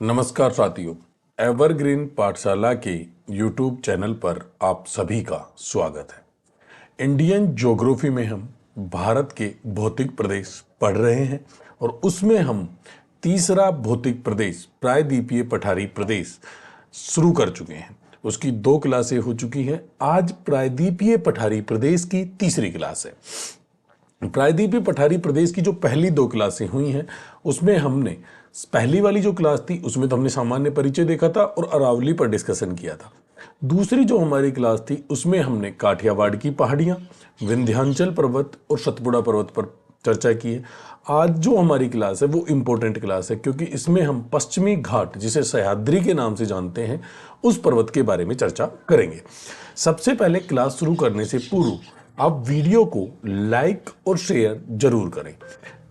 नमस्कार साथियों, एवरग्रीन पाठशाला के YouTube चैनल पर आप सभी का स्वागत है। इंडियन ज्योग्राफी में हम भारत के भौतिक प्रदेश पढ़ रहे हैं और उसमें हम तीसरा भौतिक प्रदेश प्रायद्वीपीय पठारी प्रदेश शुरू कर चुके हैं। उसकी 2 क्लासें हो चुकी हैं। आज प्रायद्वीपीय पठारी प्रदेश की तीसरी क्लास है। प्रायद्वीपीय पठारी प्रदेश की जो पहली 2 क्लासें हुई हैं उसमें हमने पहली वाली जो क्लास थी उसमें तो हमने सामान्य परिचय देखा था और अरावली पर डिस्कशन किया था। दूसरी जो हमारी क्लास थी उसमें हमने काठियावाड़ की पहाड़ियाँ, विंध्याचल पर्वत और सतपुड़ा पर्वत पर चर्चा की है। आज जो हमारी क्लास है वो इम्पोर्टेंट क्लास है क्योंकि इसमें हम पश्चिमी घाट जिसे सह्याद्री के नाम से जानते हैं उस पर्वत के बारे में चर्चा करेंगे। सबसे पहले क्लास शुरू करने से पूर्व आप वीडियो को लाइक और शेयर जरूर करें।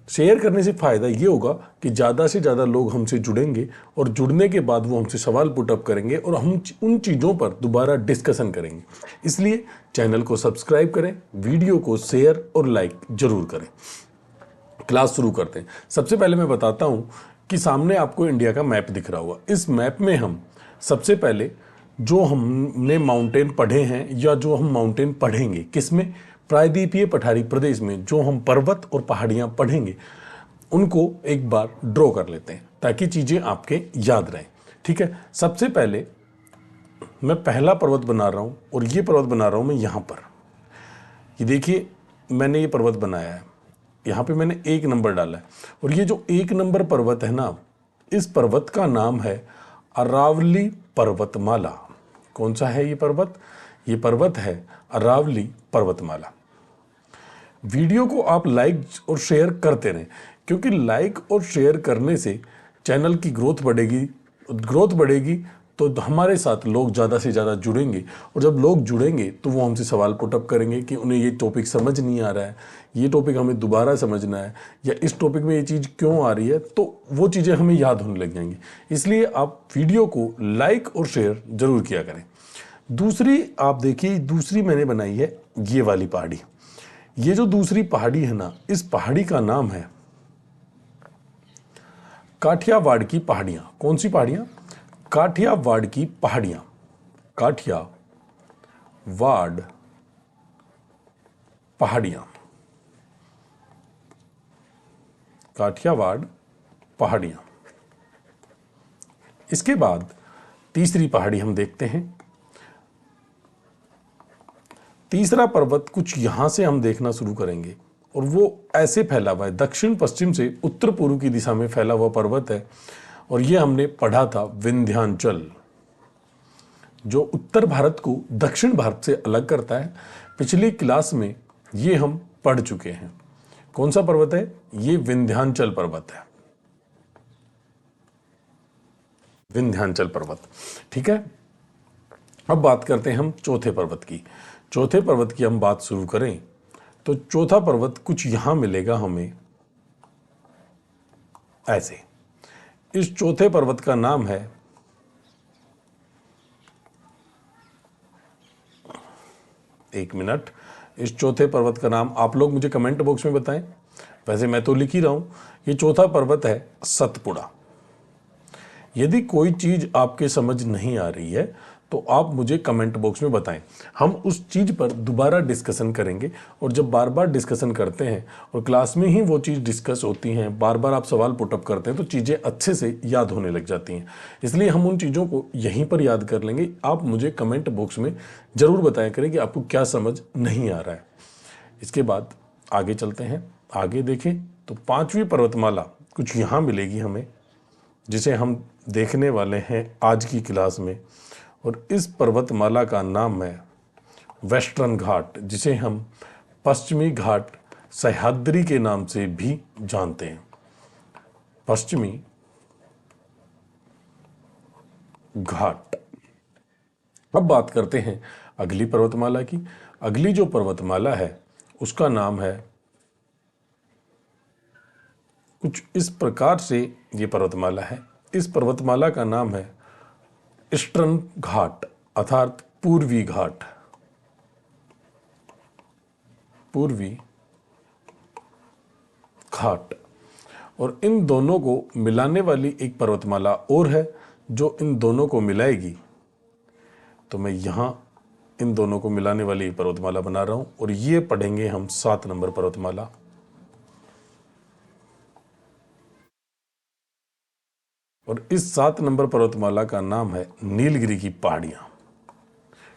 शेयर करने से फ़ायदा ये होगा कि ज़्यादा से ज़्यादा लोग हमसे जुड़ेंगे और जुड़ने के बाद वो हमसे सवाल पुटअप करेंगे और हम उन चीज़ों पर दोबारा डिस्कशन करेंगे। इसलिए चैनल को सब्सक्राइब करें, वीडियो को शेयर और लाइक जरूर करें। क्लास शुरू करते हैं। सबसे पहले मैं बताता हूँ कि सामने आपको इंडिया का मैप दिख रहा होगा। इस मैप में हम सबसे पहले जो हमने माउंटेन पढ़े हैं या जो हम माउंटेन पढ़ेंगे किसमें, प्रायद्वीपीय पठारी प्रदेश में जो हम पर्वत और पहाड़ियाँ पढ़ेंगे उनको एक बार ड्रॉ कर लेते हैं ताकि चीज़ें आपके याद रहें। ठीक है, सबसे पहले मैं पहला पर्वत बना रहा हूँ और ये पर्वत बना रहा हूँ मैं यहाँ पर। ये देखिए मैंने ये पर्वत बनाया है, यहाँ पे मैंने 1 नंबर डाला है और ये जो 1 नंबर पर्वत है ना, इस पर्वत का नाम है अरावली पर्वतमाला। कौन सा है ये पर्वत? ये पर्वत है अरावली पर्वतमाला। वीडियो को आप लाइक और शेयर करते रहें क्योंकि लाइक और शेयर करने से चैनल की ग्रोथ बढ़ेगी तो हमारे साथ लोग ज़्यादा से ज़्यादा जुड़ेंगे और जब लोग जुड़ेंगे तो वो हमसे सवाल पुटअप करेंगे कि उन्हें ये टॉपिक समझ नहीं आ रहा है, ये टॉपिक हमें दोबारा समझना है या इस टॉपिक में ये चीज़ क्यों आ रही है, तो वो चीज़ें हमें याद होने लग जाएंगी। इसलिए आप वीडियो को लाइक और शेयर ज़रूर किया करें। दूसरी आप देखिए, दूसरी मैंने बनाई है ये वाली पहाड़ी। ये जो दूसरी पहाड़ी है ना, इस पहाड़ी का नाम है काठियावाड़ की पहाड़ियाँ। कौन सी पहाड़ियाँ? काठियावाड़ की पहाड़ियाँ। काठियावाड़ पहाड़ियाँ, काठियावाड़ पहाड़ियाँ। इसके बाद तीसरी पहाड़ी हम देखते हैं। तीसरा पर्वत कुछ यहां से हम देखना शुरू करेंगे और वो ऐसे फैला हुआ है, दक्षिण पश्चिम से उत्तर पूर्व की दिशा में फैला हुआ पर्वत है और ये हमने पढ़ा था विंध्याचल, जो उत्तर भारत को दक्षिण भारत से अलग करता है। पिछली क्लास में ये हम पढ़ चुके हैं। कौन सा पर्वत है? ये विंध्याचल पर्वत है, विंध्याचल पर्वत। ठीक है, अब बात करते हैं हम चौथे पर्वत की। चौथे पर्वत की हम बात शुरू करें तो चौथा पर्वत कुछ यहां मिलेगा हमें ऐसे। इस चौथे पर्वत का नाम है, एक मिनट, इस चौथे पर्वत का नाम आप लोग मुझे कमेंट बॉक्स में बताएं। वैसे मैं तो लिख ही रहा हूं। ये चौथा पर्वत है सतपुड़ा। यदि कोई चीज आपके समझ नहीं आ रही है तो आप मुझे कमेंट बॉक्स में बताएं, हम उस चीज़ पर दोबारा डिस्कशन करेंगे। और जब बार बार डिस्कशन करते हैं और क्लास में ही वो चीज़ डिस्कस होती हैं, बार बार आप सवाल पुटअप करते हैं तो चीज़ें अच्छे से याद होने लग जाती हैं। इसलिए हम उन चीज़ों को यहीं पर याद कर लेंगे। आप मुझे कमेंट बॉक्स में ज़रूर बताया करें कि आपको क्या समझ नहीं आ रहा है। इसके बाद आगे चलते हैं। आगे देखें तो 5वीं पर्वतमाला कुछ यहाँ मिलेगी हमें, जिसे हम देखने वाले हैं आज की क्लास में। और इस पर्वतमाला का नाम है वेस्टर्न घाट, जिसे हम पश्चिमी घाट सह्याद्री के नाम से भी जानते हैं। पश्चिमी घाट। अब बात करते हैं अगली पर्वतमाला की। अगली जो पर्वतमाला है उसका नाम है कुछ इस प्रकार से, ये पर्वतमाला है। इस पर्वतमाला का नाम है ईस्टर्न घाट अर्थात पूर्वी घाट। पूर्वी घाट। और इन दोनों को मिलाने वाली एक पर्वतमाला और है जो इन दोनों को मिलाएगी। तो मैं यहाँ इन दोनों को मिलाने वाली एक पर्वतमाला बना रहा हूं और ये पढ़ेंगे हम 7 नंबर पर्वतमाला। और इस 7 नंबर पर्वतमाला का नाम है नीलगिरी की पहाड़ियां।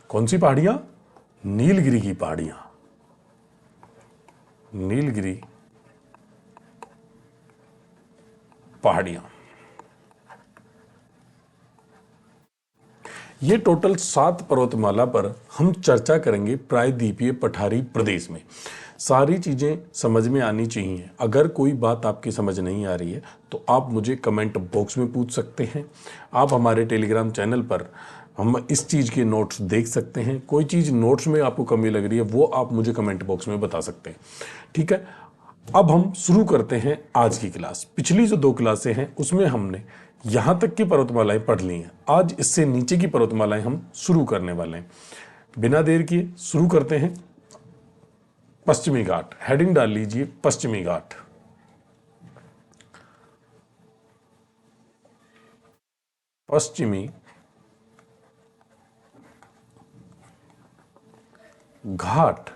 कौन सी पहाड़ियां? नीलगिरी की पहाड़ियां। नीलगिरी पहाड़ियां। ये टोटल 7 पर्वतमाला पर हम चर्चा करेंगे प्रायद्वीपीय पठारी प्रदेश में। सारी चीज़ें समझ में आनी चाहिए। अगर कोई बात आपकी समझ नहीं आ रही है तो आप मुझे कमेंट बॉक्स में पूछ सकते हैं। आप हमारे टेलीग्राम चैनल पर हम इस चीज़ के नोट्स देख सकते हैं। कोई चीज़ नोट्स में आपको कमी लग रही है वो आप मुझे कमेंट बॉक्स में बता सकते हैं। ठीक है, अब हम शुरू करते हैं आज की क्लास। पिछली जो 2 क्लासें हैं उसमें हमने यहां तक की पर्वतमालाएं पढ़ ली हैं। आज इससे नीचे की पर्वतमालाएं हम शुरू करने वाले हैं। बिना देर किए शुरू करते हैं। पश्चिमी घाट, हेडिंग डाल लीजिए पश्चिमी घाट। पश्चिमी घाट।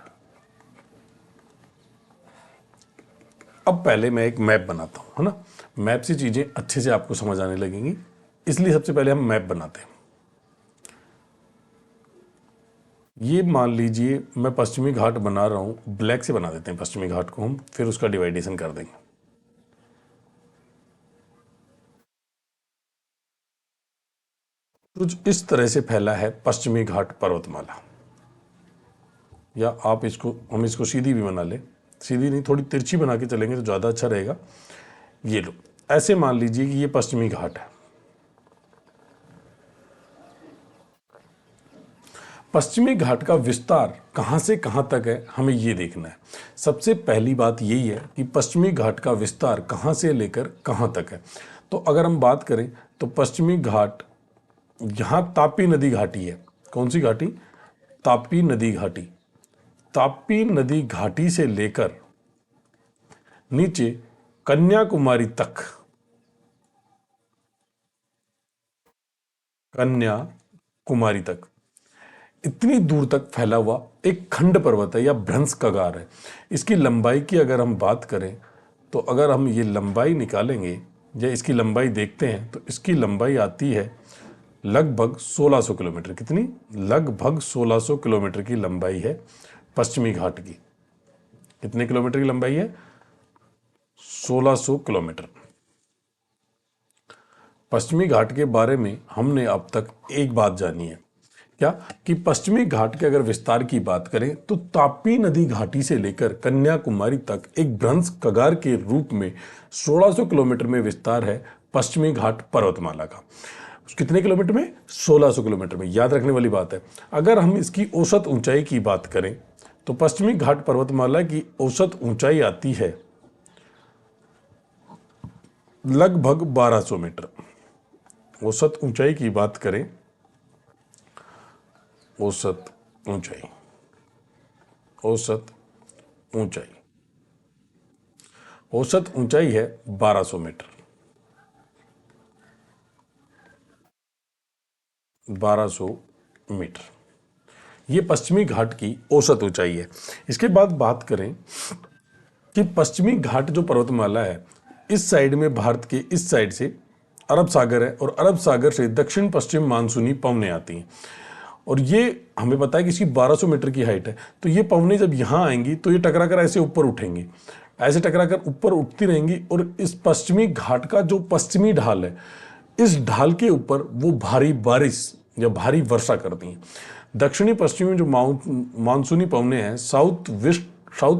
अब पहले मैं एक मैप बनाता हूं, है ना। मैप से चीजें अच्छे से आपको समझ आने लगेंगी, इसलिए सबसे पहले हम मैप बनाते हैं। ये मान लीजिए मैं पश्चिमी घाट बना रहा हूं, ब्लैक से बना देते हैं पश्चिमी घाट को हम, फिर उसका डिवाइडेशन कर देंगे। तो इस तरह से फैला है पश्चिमी घाट पर्वतमाला। या आप हम इसको सीधी भी बना ले, सीधी नहीं थोड़ी तिरछी बना के चलेंगे तो ज़्यादा अच्छा रहेगा। ये लो, ऐसे मान लीजिए कि ये पश्चिमी घाट है। पश्चिमी घाट का विस्तार कहां से कहां तक है हमें ये देखना है। सबसे पहली बात यही है कि पश्चिमी घाट का विस्तार कहां से लेकर कहां तक है। तो अगर हम बात करें तो पश्चिमी घाट, यहां तापी नदी घाटी है। कौन सी घाटी? तापी नदी घाटी। तापी नदी घाटी से लेकर नीचे कन्याकुमारी तक, कन्याकुमारी तक, इतनी दूर तक फैला हुआ एक खंड पर्वत है या भ्रंश कगार है। इसकी लंबाई की अगर हम बात करें तो अगर हम ये लंबाई निकालेंगे या इसकी लंबाई देखते हैं तो इसकी लंबाई आती है लगभग 1600 किलोमीटर। कितनी? लगभग 1600 किलोमीटर की लंबाई है पश्चिमी घाट की। कितने किलोमीटर की लंबाई है? 1600 किलोमीटर। पश्चिमी घाट के बारे में हमने अब तक एक बात जानी है, क्या? कि पश्चिमी घाट के अगर विस्तार की बात करें तो तापी नदी घाटी से लेकर कन्याकुमारी तक एक भ्रंश कगार के रूप में 1600 किलोमीटर में विस्तार है पश्चिमी घाट पर्वतमाला का। कितने किलोमीटर में? 1600 किलोमीटर में। याद रखने वाली बात है। अगर हम इसकी औसत ऊंचाई की बात करें तो पश्चिमी घाट पर्वतमाला की औसत ऊंचाई आती है लगभग 1200 मीटर। औसत ऊंचाई की बात करें, औसत ऊंचाई, औसत ऊंचाई, औसत ऊंचाई है 1200 मीटर। 1200 मीटर ये पश्चिमी घाट की औसत ऊंचाई है। इसके बाद बात करें कि पश्चिमी घाट जो पर्वतमाला है, इस साइड में भारत के इस साइड से अरब सागर है और अरब सागर से दक्षिण पश्चिम मानसूनी पवनें आती हैं। और ये हमें पता है कि इसकी 1200 मीटर की हाइट है। तो ये पवनें जब यहाँ आएंगी तो ये टकरा कर ऐसे ऊपर उठेंगी, ऐसे टकरा कर ऊपर उठती रहेंगी और इस पश्चिमी घाट का जो पश्चिमी ढाल है, इस ढाल के ऊपर वो भारी बारिश या भारी वर्षा करती हैं। दक्षिणी पश्चिमी जो मानसूनी पवनें हैं, साउथ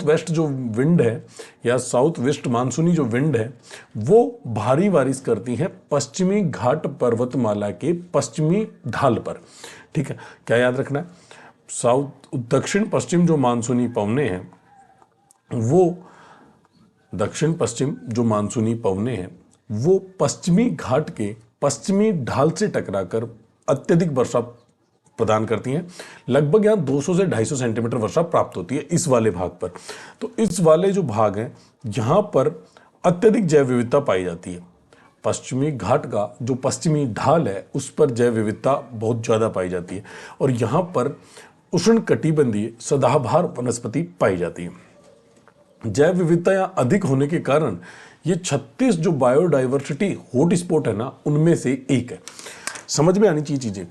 वेस्ट जो विंड है या साउथ वेस्ट मानसूनी जो विंड है, वो भारी बारिश करती हैं पश्चिमी घाट पर्वतमाला के पश्चिमी ढाल पर। ठीक है, क्या याद रखना है? दक्षिण पश्चिम जो मानसूनी पवनें हैं, वो दक्षिण पश्चिम जो मानसूनी पवनें हैं वो पश्चिमी घाट के पश्चिमी ढाल से टकराकर अत्यधिक वर्षा प्रदान करती हैं। लगभग यहाँ 200 से 250 सेंटीमीटर वर्षा प्राप्त होती है इस वाले भाग पर। तो इस वाले जो भाग हैं यहाँ पर अत्यधिक जैव विविधता पाई जाती है। पश्चिमी घाट का जो पश्चिमी ढाल है उस पर जैव विविधता बहुत ज़्यादा पाई जाती है और यहाँ पर उष्णकटिबंधीय सदाबहार वनस्पति पाई जाती है। जैव विविधता यहाँ अधिक होने के कारण ये 36 जो बायोडाइवर्सिटी हॉटस्पॉट है ना, उनमें से एक है। समझ में आनी चाहिए चीजें।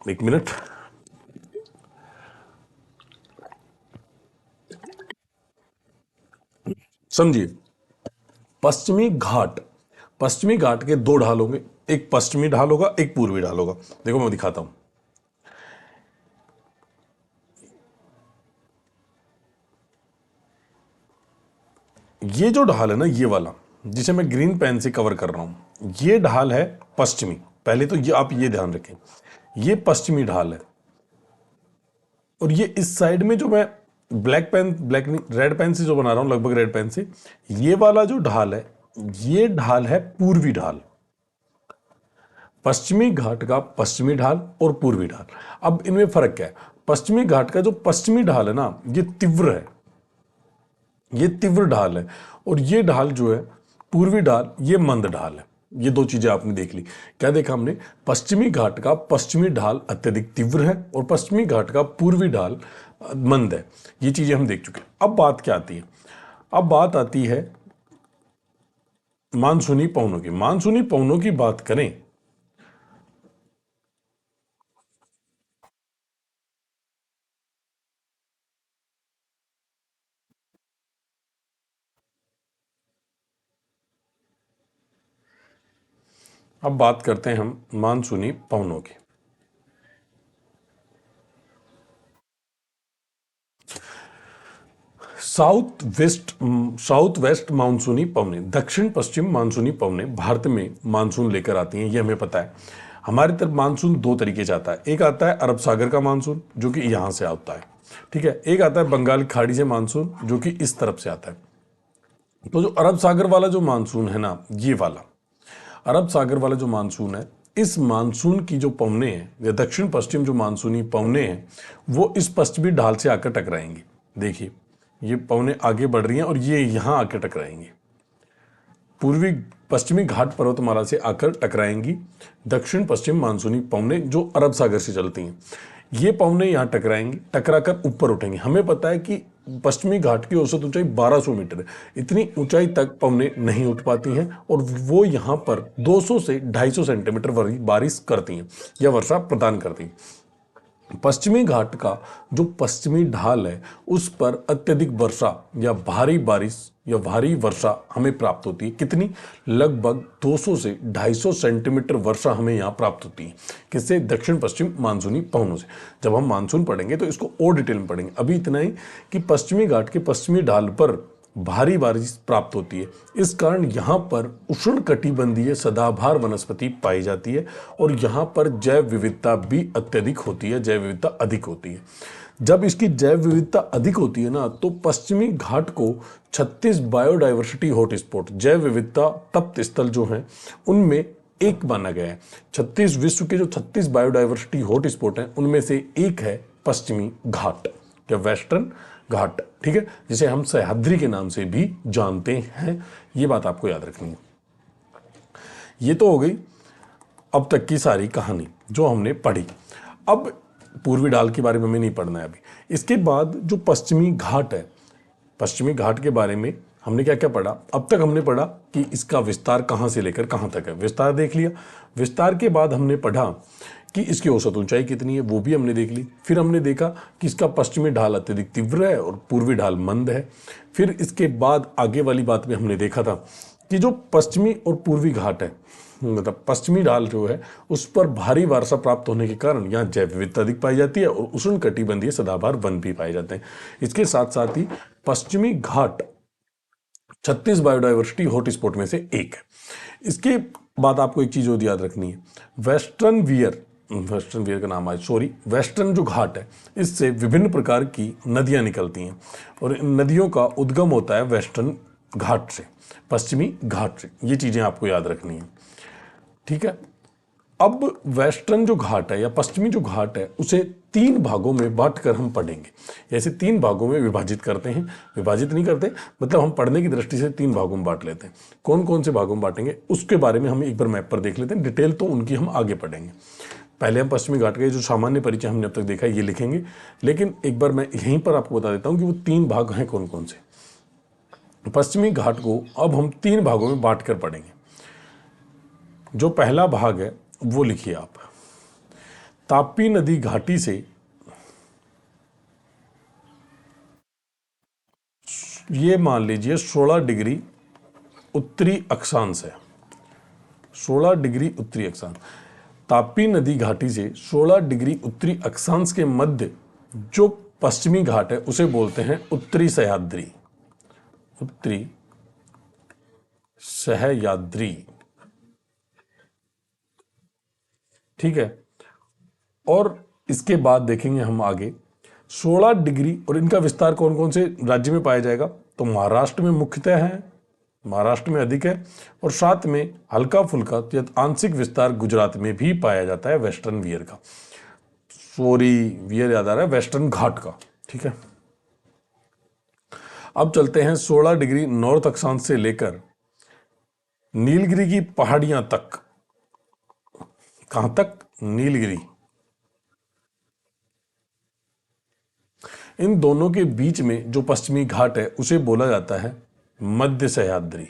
एक मिनट। समझिए, पश्चिमी घाट के दो ढाल होंगे, एक पश्चिमी ढाल होगा, एक पूर्वी ढाल होगा। देखो मैं दिखाता हूं। ये जो ढाल है ना, ये वाला जिसे मैं ग्रीन पेन से कवर कर रहा हूं, ये ढाल है पश्चिमी। पहले तो ये आप ये ध्यान रखें, ये पश्चिमी ढाल है। और ये इस साइड में जो मैं रेड पेन से जो बना रहा हूं, लगभग रेड पेन से, ये वाला जो ढाल है, ये ढाल है पूर्वी ढाल। पश्चिमी घाट का पश्चिमी ढाल और पूर्वी ढाल। अब इनमें फर्क क्या है? पश्चिमी घाट का जो पश्चिमी ढाल है ना, ये तीव्र है, ये तीव्र ढाल है। और ये ढाल जो है पूर्वी ढाल, ये मंद ढाल है। ये दो चीजें आपने देख ली। क्या देखा हमने? पश्चिमी घाट का पश्चिमी ढाल अत्यधिक तीव्र है और पश्चिमी घाट का पूर्वी ढाल मंद है। ये चीजें हम देख चुके हैं। अब बात क्या आती है? अब बात आती है मानसूनी पवनों की। मानसूनी पवनों की बात करें, अब बात करते हैं हम मानसूनी पवनों की। साउथ वेस्ट मानसूनी पवनें, दक्षिण पश्चिम मानसूनी पवनें भारत में मानसून लेकर आती हैं। ये हमें पता है। हमारी तरफ मानसून दो तरीके से आता है। एक आता है अरब सागर का मानसून, जो कि यहां से आता है, ठीक है। एक आता है बंगाल की खाड़ी से मानसून, जो कि इस तरफ से आता है। तो जो अरब सागर वाला जो मानसून है ना, ये वाला अरब सागर वाला जो मानसून है, इस मानसून की जो पवनें हैं, या दक्षिण पश्चिम जो मानसूनी पवनें हैं, वो इस पश्चिमी ढाल से आकर टकराएंगी। देखिए, ये पवनें आगे बढ़ रही हैं और ये यहां आकर टकराएंगी। पूर्वी पश्चिमी घाट पर्वतमाला से आकर टकराएंगी दक्षिण पश्चिम मानसूनी पवनें जो अरब सागर से चलती हैं। ये पवनें यहां टकराएंगी, टकराकर ऊपर उठेंगी। हमें पता है कि पश्चिमी घाट की औसत ऊंचाई 1200 मीटर है। इतनी ऊंचाई तक पवनें नहीं उठ पाती हैं और वो यहां पर 200 से 250 सेंटीमीटर बारिश करती हैं या वर्षा प्रदान करती हैं। पश्चिमी घाट का जो पश्चिमी ढाल है, उस पर अत्यधिक वर्षा या भारी बारिश या भारी वर्षा हमें प्राप्त होती है। कितनी? लगभग 200 से 250 सेंटीमीटर वर्षा हमें यहाँ प्राप्त होती है। किससे? दक्षिण पश्चिम मानसूनी पवनों से। जब हम मानसून पढ़ेंगे तो इसको और डिटेल में पढ़ेंगे। अभी इतना ही कि पश्चिमी घाट के पश्चिमी ढाल पर भारी बारिश प्राप्त होती है। इस कारण यहाँ पर उष्णकटिबंधीय सदाबहार वनस्पति पाई जाती है और यहाँ पर जैव विविधता भी अत्यधिक होती है, जैव विविधता अधिक होती है। जब इसकी जैव विविधता अधिक होती है ना, तो पश्चिमी घाट को 36 बायोडाइवर्सिटी हॉटस्पॉट, जैव विविधता तप्त स्थल जो हैं, उनमें एक माना गया है। 36 विश्व के जो 36 बायोडाइवर्सिटी हॉटस्पॉट हैं, उनमें से एक है पश्चिमी घाट या वेस्टर्न घाट, ठीक है, जिसे हम सह्याद्री के नाम से भी जानते हैं। ये बात आपको याद रखनी है। ये तो हो गई अब तक की सारी कहानी जो हमने पढ़ी। अब पूर्वी ढाल के बारे में हमें नहीं पढ़ना है अभी। इसके बाद जो पश्चिमी घाट है, पश्चिमी घाट के बारे में हमने क्या क्या पढ़ा? अब तक हमने पढ़ा कि इसका विस्तार कहां से लेकर कहां तक है, विस्तार देख लिया। विस्तार के बाद हमने पढ़ा कि इसकी औसत ऊंचाई कितनी है, वो भी हमने देख ली। फिर हमने देखा कि इसका पश्चिमी ढाल अत्यधिक तीव्र है और पूर्वी ढाल मंद है। फिर इसके बाद आगे वाली बात में हमने देखा था कि जो पश्चिमी और पूर्वी घाट है, मतलब पश्चिमी ढाल जो है, उस पर भारी वर्षा प्राप्त होने के कारण यहाँ जैव विविधता अधिक पाई जाती है और उष्णकटिबंधीय सदाबहार वन भी पाए जाते हैं। इसके साथ साथ ही पश्चिमी घाट 36 बायोडाइवर्सिटी हॉटस्पॉट में से एक है। इसके बाद आपको एक चीज और याद रखनी है, वेस्टर्न वियर का नाम है, वेस्टर्न जो घाट है, इससे विभिन्न प्रकार की नदियां निकलती हैं और इन नदियों का उद्गम होता है वेस्टर्न घाट से, पश्चिमी घाट से। ये चीजें आपको याद रखनी है, ठीक है। अब वेस्टर्न जो घाट है या पश्चिमी जो घाट है उसे 3 भागों में बांट कर हम पढ़ेंगे। ऐसे 3 भागों में विभाजित करते हैं, विभाजित नहीं करते, मतलब हम पढ़ने की दृष्टि से 3 भागों में बांट लेते हैं। कौन कौन से भागों में बांटेंगे उसके बारे में हम एक बार मैप पर देख लेते हैं, डिटेल तो उनकी हम आगे पढ़ेंगे। पहले हम पश्चिमी घाट का जो सामान्य परिचय हमने अब तक देखा है ये लिखेंगे, लेकिन एक बार मैं यहीं पर आपको बता देता हूँ कि वो 3 भाग हैं कौन कौन से। पश्चिमी घाट को अब हम 3 भागों में बांट कर पढ़ेंगे। जो पहला भाग है वो लिखिए आप, तापी नदी घाटी से ये मान लीजिए 16 डिग्री उत्तरी अक्षांश है, 16 डिग्री उत्तरी अक्षांश। तापी नदी घाटी से 16 डिग्री उत्तरी अक्षांश के मध्य जो पश्चिमी घाट है उसे बोलते हैं उत्तरी सह्याद्री, उत्तरी सह्याद्री। ठीक है, और इसके बाद देखेंगे हम आगे 16 डिग्री, और इनका विस्तार कौन कौन से राज्य में पाया जाएगा, तो महाराष्ट्र में मुख्यतः है, महाराष्ट्र में अधिक है, और साथ में हल्का फुल्का या आंशिक विस्तार गुजरात में भी पाया जाता है वेस्टर्न वियर का, सॉरी वियर याद आ रहा है, वेस्टर्न घाट का। ठीक है, अब चलते हैं 16 डिग्री नॉर्थ अक्षांश से लेकर नीलगिरी की पहाड़ियां तक। कहां तक, नीलगिरी। इन दोनों के बीच में जो पश्चिमी घाट है उसे बोला जाता है मध्य सह्याद्री,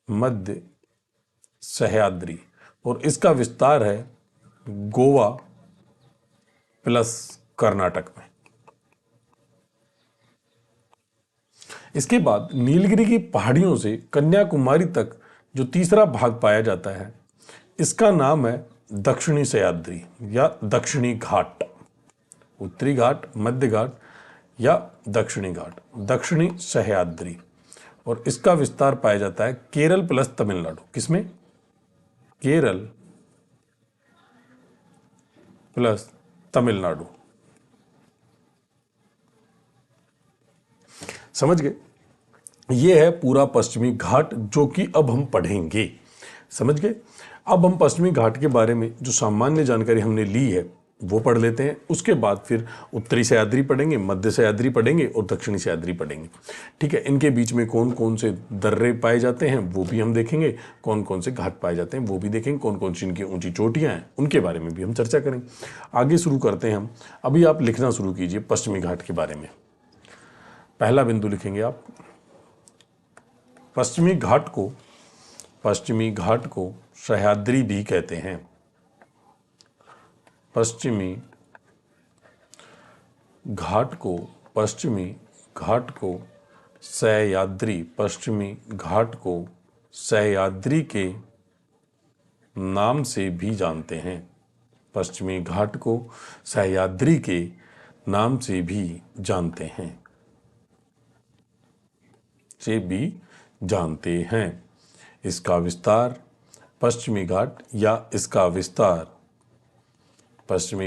मध्य सह्याद्री, और इसका विस्तार है गोवा प्लस कर्नाटक में। इसके बाद नीलगिरी की पहाड़ियों से कन्याकुमारी तक जो तीसरा भाग पाया जाता है इसका नाम है दक्षिणी सह्याद्री या दक्षिणी घाट। उत्तरी घाट, मध्य घाट या दक्षिणी घाट, दक्षिणी सह्याद्री, और इसका विस्तार पाया जाता है केरल प्लस तमिलनाडु। किसमें, केरल प्लस तमिलनाडु। समझ गए, ये है पूरा पश्चिमी घाट जो कि अब हम पढ़ेंगे। समझ गए, अब हम पश्चिमी घाट के बारे में जो सामान्य जानकारी हमने ली है वो पढ़ लेते हैं। उसके बाद फिर उत्तरी सह्याद्री पढ़ेंगे, मध्य सह्याद्री पढ़ेंगे और दक्षिणी सह्याद्री पढ़ेंगे। ठीक है, इनके बीच में कौन कौन से दर्रे पाए जाते हैं वो भी हम देखेंगे, कौन कौन से घाट पाए जाते हैं वो भी देखेंगे, कौन कौन सी इनकी ऊंची चोटियां हैं उनके बारे में भी हम चर्चा करेंगे। आगे शुरू करते हैं हम। अभी आप लिखना शुरू कीजिए पश्चिमी घाट के बारे में। पहला बिंदु लिखेंगे आप, पश्चिमी घाट को सह्याद्री भी कहते हैं। पश्चिमी घाट को सह्याद्री, पश्चिमी घाट को सह्याद्री के नाम से भी जानते हैं। पश्चिमी घाट को सह्याद्री के नाम से भी जानते हैं, इसका विस्तार पश्चिमी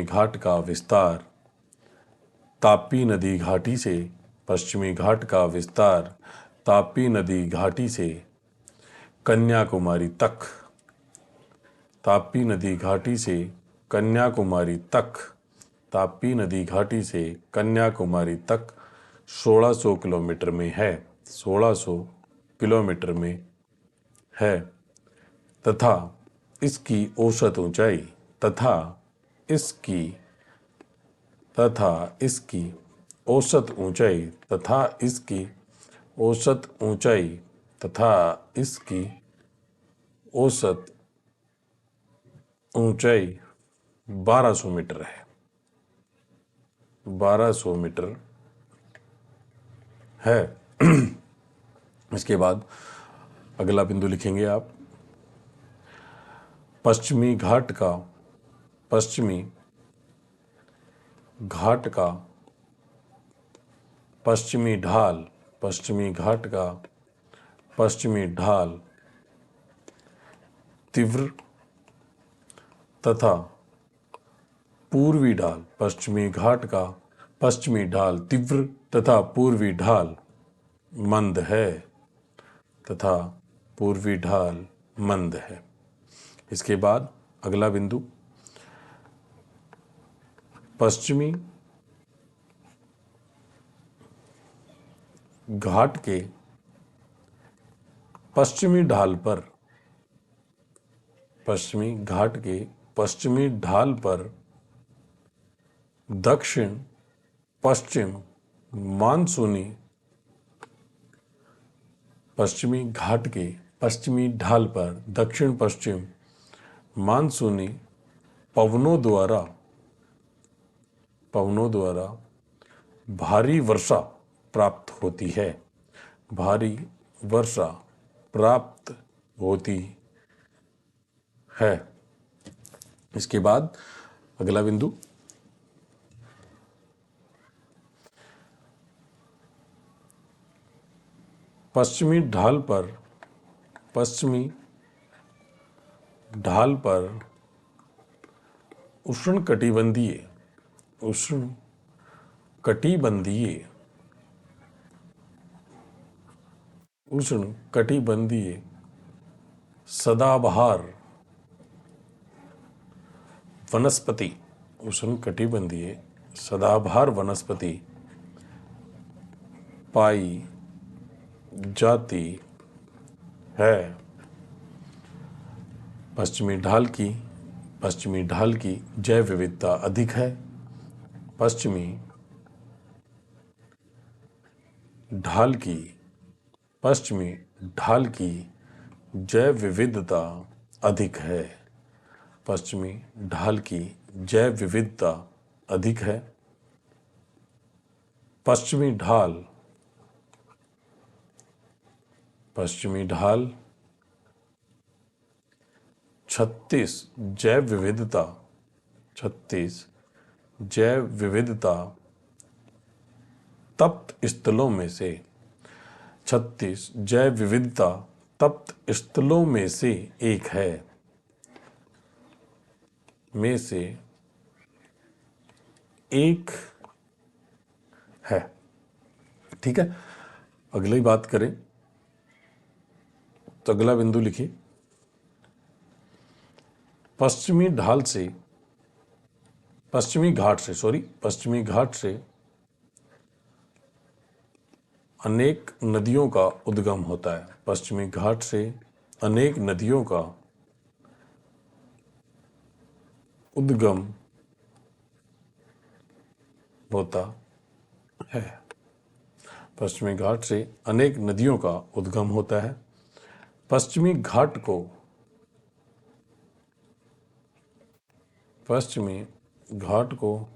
घाट का विस्तार तापी नदी घाटी से, पश्चिमी घाट का विस्तार तापी नदी घाटी से कन्याकुमारी तक, तापी नदी घाटी से कन्याकुमारी तक 1600 किलोमीटर में है, 1600 किलोमीटर में है, तथा इसकी औसत ऊंचाई औसत ऊंचाई 1200 मीटर है, 1200 मीटर है। इसके बाद अगला बिंदु लिखेंगे आप, पश्चिमी घाट का पश्चिमी ढाल तीव्र तथा पूर्वी ढाल, पश्चिमी घाट का पश्चिमी ढाल तीव्र तथा पूर्वी ढाल मंद है, इसके बाद अगला बिंदु पश्चिमी घाट के पश्चिमी ढाल पर, पश्चिमी घाट के पश्चिमी ढाल पर दक्षिण पश्चिम मानसूनी, पश्चिमी घाट के पश्चिमी ढाल पर दक्षिण पश्चिम मानसूनी पवनों द्वारा भारी वर्षा प्राप्त होती है, भारी वर्षा प्राप्त होती है। इसके बाद अगला बिंदु पश्चिमी ढाल पर उष्णकटिबंधीय सदाबहार वनस्पति, उष्णकटिबंधीय सदाबहार वनस्पति पाई जाती है। पश्चिमी ढाल की जैव विविधता अधिक है, पश्चिमी ढाल की जैव विविधता अधिक है, पश्चिमी ढाल की जैव विविधता अधिक है। पश्चिमी ढाल 36 जैव विविधता तप्त स्थलों में से, 36 जैव विविधता तप्त स्थलों में से एक है, में से एक है। ठीक है, अगली बात करें तो अगला बिंदु लिखिए पश्चिमी घाट से अनेक नदियों का उद्गम होता है, पश्चिमी घाट से अनेक नदियों का उद्गम होता है, पश्चिमी घाट से अनेक नदियों का उद्गम होता है। पश्चिमी घाट को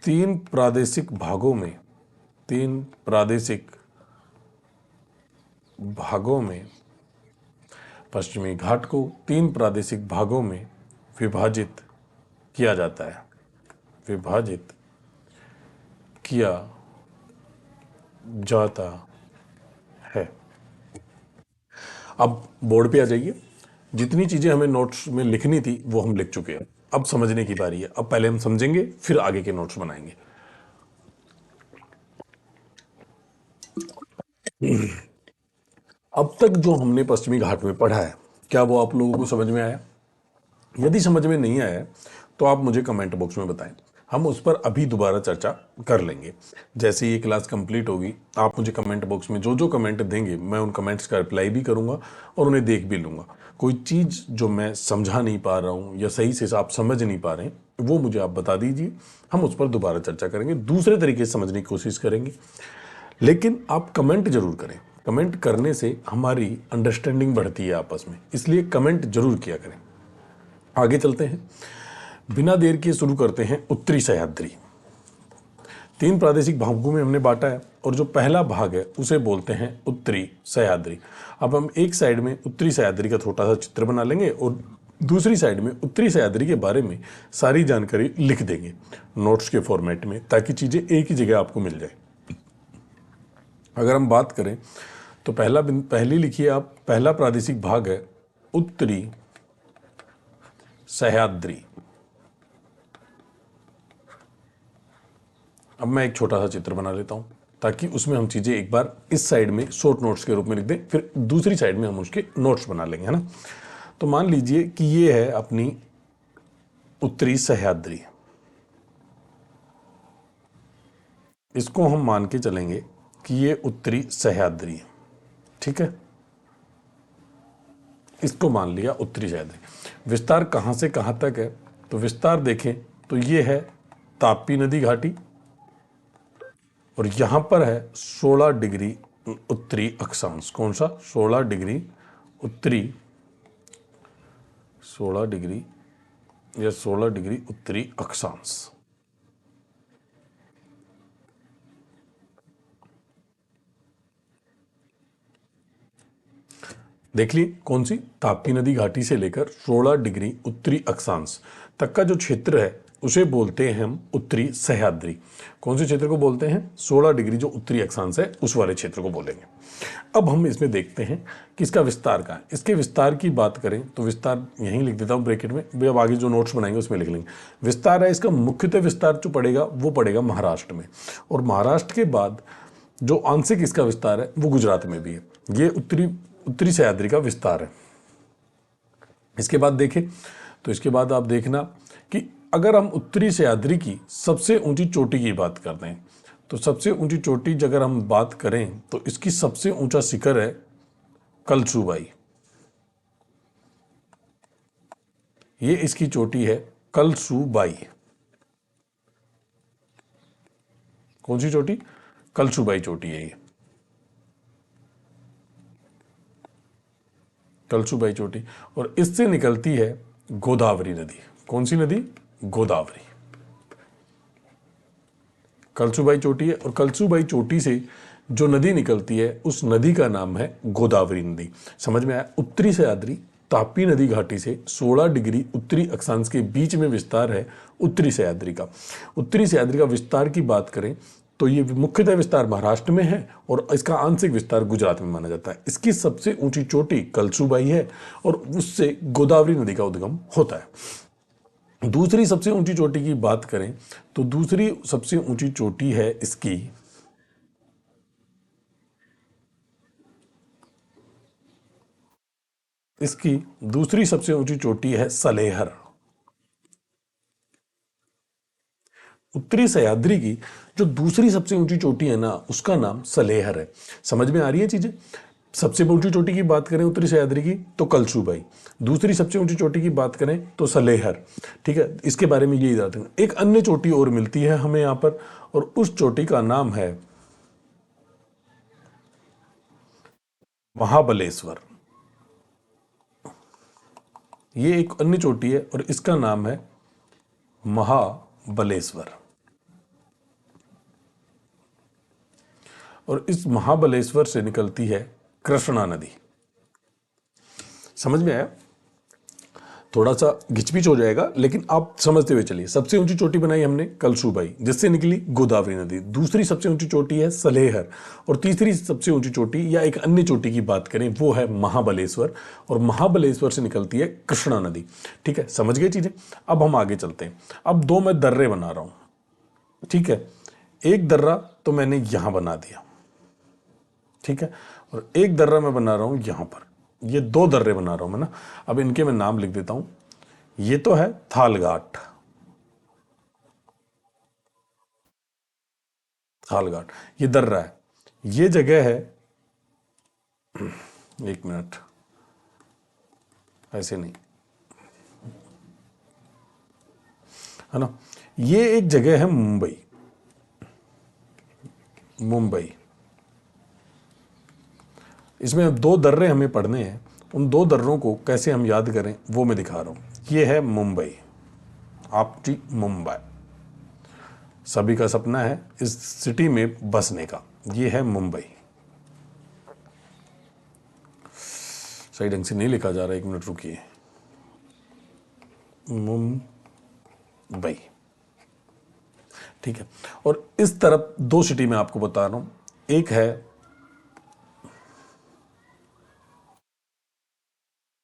तीन प्रादेशिक भागों में पश्चिमी घाट को 3 प्रादेशिक भागों में विभाजित किया जाता है, विभाजित किया जाता है। अब बोर्ड पे आ जाइए, जितनी चीजें हमें नोट्स में लिखनी थी वो हम लिख चुके हैं, अब समझने की बारी है। अब पहले हम समझेंगे फिर आगे के नोट्स बनाएंगे। अब तक जो हमने पश्चिमी घाट में पढ़ा है, क्या वो आप लोगों को समझ में आया? यदि समझ में नहीं आया तो आप मुझे कमेंट बॉक्स में बताएं, हम उस पर अभी दोबारा चर्चा कर लेंगे। जैसे ये क्लास कंप्लीट होगी आप मुझे कमेंट बॉक्स में जो जो कमेंट देंगे मैं उन कमेंट्स का रिप्लाई भी करूंगा और उन्हें देख भी लूंगा। कोई चीज़ जो मैं समझा नहीं पा रहा हूँ या सही से आप समझ नहीं पा रहे हैं वो मुझे आप बता दीजिए, हम उस पर दोबारा चर्चा करेंगे, दूसरे तरीके से समझने की कोशिश करेंगे। लेकिन आप कमेंट जरूर करें, कमेंट करने से हमारी अंडरस्टैंडिंग बढ़ती है आपस में, इसलिए कमेंट जरूर किया करें। आगे चलते हैं, बिना देर किए शुरू करते हैं उत्तरी सह्याद्री। 3 प्रादेशिक भागों में हमने बांटा है और जो पहला भाग है उसे बोलते हैं उत्तरी सह्याद्री। अब हम एक साइड में उत्तरी सह्याद्री का छोटा सा चित्र बना लेंगे और दूसरी साइड में उत्तरी सह्याद्री के बारे में सारी जानकारी लिख देंगे नोट्स के फॉर्मेट में, ताकि चीजें एक ही जगह आपको मिल जाए। अगर हम बात करें तो पहली लिखिए आप, पहला प्रादेशिक भाग है उत्तरी सह्याद्री। अब मैं एक छोटा सा चित्र बना लेता हूं। ताकि उसमें हम चीज़ें एक बार इस साइड में शॉर्ट नोट्स के रूप में लिख दें, फिर दूसरी साइड में हम उसके नोट्स बना लेंगे, है ना। तो मान लीजिए कि ये है अपनी उत्तरी सह्याद्री, इसको हम मान के चलेंगे कि ये उत्तरी सह्याद्री है, ठीक है, इसको मान लिया उत्तरी सह्याद्री। विस्तार कहाँ से कहाँ तक है, तो विस्तार देखें तो ये है ताप्ती नदी घाटी, और यहां पर है 16 डिग्री उत्तरी अक्षांश। कौन सा? 16 डिग्री उत्तरी, 16 डिग्री या 16 डिग्री उत्तरी अक्षांश। देख ली कौन सी? ताप्ती नदी घाटी से लेकर 16 डिग्री उत्तरी अक्षांश तक का जो क्षेत्र है उसे बोलते हैं हम उत्तरी सह्याद्री। कौन से क्षेत्र को बोलते हैं? 16 डिग्री जो उत्तरी अक्षांश है उस वाले क्षेत्र को बोलेंगे। अब हम इसमें देखते हैं कि इसका विस्तार कहाँ है। इसके विस्तार की बात करें तो विस्तार यहीं लिख देता हूँ ब्रैकेट में, अब आगे जो नोट्स बनाएंगे उसमें लिख लेंगे। विस्तार है, इसका मुख्यतः विस्तार जो पड़ेगा वो पड़ेगा महाराष्ट्र में, और महाराष्ट्र के बाद जो आंशिक इसका विस्तार है वो गुजरात में भी है। ये उत्तरी सह्याद्री का विस्तार है। इसके बाद देखें तो इसके बाद आप देखना कि अगर हम उत्तरी सह्याद्री की सबसे ऊंची चोटी की बात करते हैं तो सबसे ऊंची चोटी अगर हम बात करें तो इसकी सबसे ऊंचा शिखर है कलसूबाई। ये इसकी चोटी है कलसूबाई। कौन सी चोटी? कलसूबाई चोटी है ये, कलसूबाई चोटी। और इससे निकलती है गोदावरी नदी। कौन सी नदी? गोदावरी। कलसूबाई चोटी है, और कलसूबाई चोटी से जो नदी निकलती है उस नदी का नाम है गोदावरी नदी। समझ में आया? उत्तरी सह्याद्री ताप्ती नदी घाटी से 16 डिग्री उत्तरी अक्षांश के बीच में विस्तार है उत्तरी सह्याद्री का। उत्तरी सह्याद्री का विस्तार की बात करें तो ये मुख्यतः विस्तार महाराष्ट्र में है और इसका आंशिक विस्तार गुजरात में माना जाता है। इसकी सबसे ऊंची चोटी कलसूबाई है और उससे गोदावरी नदी का उद्गम होता है। दूसरी सबसे ऊंची चोटी की बात करें तो दूसरी सबसे ऊंची चोटी है इसकी दूसरी सबसे ऊंची चोटी है सलेहर। उत्तरी सह्याद्री की जो दूसरी सबसे ऊंची चोटी है ना उसका नाम सलेहर है। समझ में आ रही है चीजें? सबसे ऊंची चोटी की बात करें उत्तरी सह्याद्री की तो कलसूबाई, दूसरी सबसे ऊंची चोटी की बात करें तो सलेहर। ठीक है, इसके बारे में यही जानते हैं। एक अन्य चोटी और मिलती है हमें यहां पर, और उस चोटी का नाम है महाबलेश्वर। ये एक अन्य चोटी है और इसका नाम है महाबलेश्वर। और इस महाबलेश्वर से निकलती है कृष्णा नदी। समझ में आया? थोड़ा सा घिचपिच हो जाएगा लेकिन आप समझते हुए चलिए। सबसे ऊंची चोटी बनाई हमने कलसूबाई, जिससे निकली गोदावरी नदी। दूसरी सबसे ऊंची चोटी है सलेहर, और तीसरी सबसे ऊंची चोटी या एक अन्य चोटी की बात करें वो है महाबलेश्वर, और महाबलेश्वर से निकलती है कृष्णा नदी। ठीक है, समझ गए चीजें? अब हम आगे चलते हैं। अब दो मैं दर्रे बना रहा हूं। ठीक है, एक दर्रा तो मैंने यहां बना दिया, ठीक है, और एक दर्रा मैं बना रहा हूं यहां पर। ये दो दर्रे बना रहा हूं मैं ना। अब इनके मैं नाम लिख देता हूं। ये तो है थालघाट, थालघाट ये दर्रा है। ये जगह है, एक मिनट, ऐसे नहीं है ना। ये एक जगह है मुंबई, मुंबई। इसमें दो दर्रे हमें पढ़ने हैं, उन दो दर्रों को कैसे हम याद करें वो मैं दिखा रहा हूं। ये है मुंबई, आपकी मुंबई। सभी का सपना है इस सिटी में बसने का। ये है मुंबई। सही ढंग से नहीं लिखा जा रहा, एक मिनट रुकिए। मुंबई, ठीक है। और इस तरफ दो सिटी में आपको बता रहा हूं। एक है,